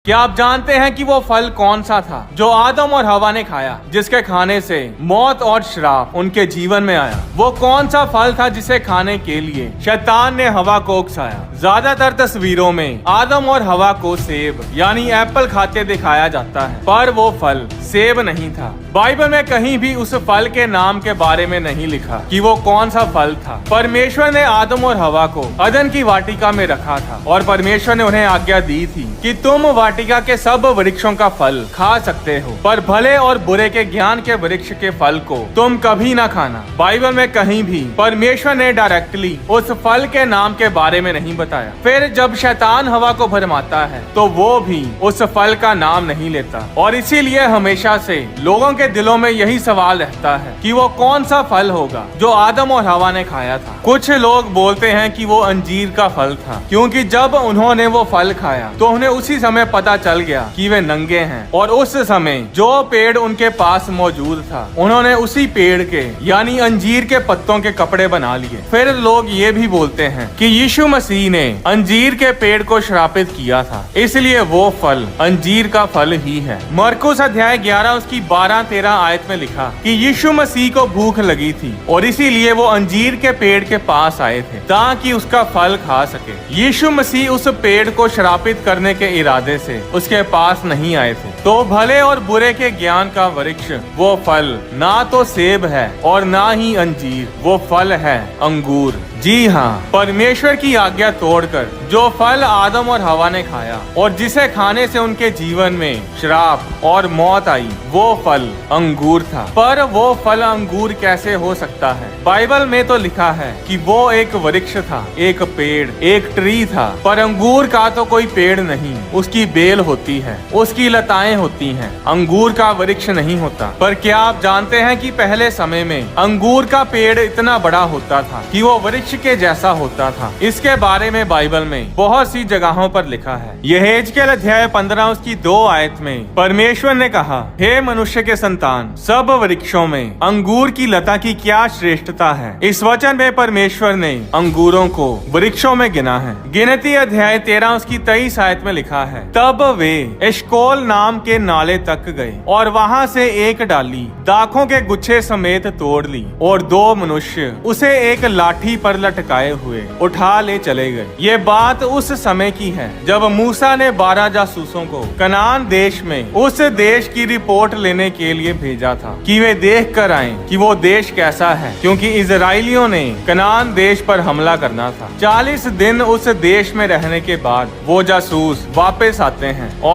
क्या आप जानते हैं कि वो फल कौन सा था जो आदम और हवा ने खाया, जिसके खाने से मौत और श्राप उनके जीवन में आया? वो कौन सा फल था जिसे खाने के लिए शैतान ने हवा को उकसाया? ज्यादातर तस्वीरों में आदम और हवा को सेब यानी एप्पल खाते दिखाया जाता है, पर वो फल सेब नहीं था। बाइबल में कहीं भी उस फल के नाम के बारे में नहीं लिखा कि वो कौन सा फल था। परमेश्वर ने आदम और हवा को अदन की वाटिका में रखा था और परमेश्वर ने उन्हें आज्ञा दी थी कि तुम वाटिका के सब वृक्षों का फल खा सकते हो, पर भले और बुरे के ज्ञान के वृक्ष के फल को तुम कभी ना खाना। बाइबल में कहीं भी परमेश्वर ने डायरेक्टली उस फल के नाम के बारे में नहीं बताया। फिर जब शैतान हवा को भरमाता है तो वो भी उस फल का नाम नहीं लेता, और इसीलिए हमेशा से लोगों के दिलों में यही सवाल रहता है कि वो कौन सा फल होगा जो आदम और हवा ने खाया था। कुछ लोग बोलते हैं कि वो अंजीर का फल था, क्योंकि जब उन्होंने वो फल खाया तो उन्हें उसी समय पता चल गया कि वे नंगे हैं, और उस समय जो पेड़ उनके पास मौजूद था उन्होंने उसी पेड़ के यानी अंजीर के पत्तों के कपड़े बना लिए। फिर लोग ये भी बोलते हैं कि यीशु मसीह ने अंजीर के पेड़ को श्रापित किया था, इसलिए वो फल अंजीर का फल ही है। मरकुस अध्याय 11 उसकी 12-13 आयत में लिखा कि यीशु मसीह को भूख लगी थी और इसीलिए वो अंजीर के पेड़ के पास आए थे ताकि उसका फल खा सके। यीशु मसीह उस पेड़ को श्रापित करने के इरादे से उसके पास नहीं आए थे। तो भले और बुरे के ज्ञान का वृक्ष वो फल ना तो सेब है और ना ही अंजीर, वो फल है अंगूर। जी हाँ, परमेश्वर की आज्ञा तोड़कर जो फल आदम और हवा ने खाया और जिसे खाने से उनके जीवन में श्राप और मौत आई, वो फल अंगूर था। पर वो फल अंगूर कैसे हो सकता है? बाइबल में तो लिखा है कि वो एक वृक्ष था, एक पेड़, एक ट्री था, पर अंगूर का तो कोई पेड़ नहीं, उसकी बेल होती है, उसकी लताएं होती हैं, अंगूर का वृक्ष नहीं होता। पर क्या आप जानते हैं कि पहले समय में अंगूर का पेड़ इतना बड़ा होता था कि वो वृक्ष के जैसा होता था? इसके बारे में बाइबल में बहुत सी जगहों पर लिखा है। यहेजकेल अध्याय 15 उसकी 2 आयत में परमेश्वर ने कहा, हे मनुष्य के संतान, सब वृक्षों में अंगूर की लता की क्या श्रेष्ठता है। इस वचन में परमेश्वर ने अंगूरों को वृक्षों में गिना है। गिनती अध्याय 13 उसकी 23 आयत में लिखा है, तब वे एशकोल नाम के नाले तक गए और वहाँ से एक डाली दाखों के गुच्छे समेत तोड़ ली, और 2 मनुष्य उसे एक लाठी पर लटकाए हुए उठा ले चले गए। ये बात उस समय की है जब मूसा ने 12 जासूसों को कनान देश में उस देश की रिपोर्ट लेने के लिए भेजा था कि वे देख कर आए कि वो देश कैसा है, क्योंकि इजराइलियों ने कनान देश पर हमला करना था। 40 दिन उस देश में रहने के बाद वो जासूस वापस आते हैं और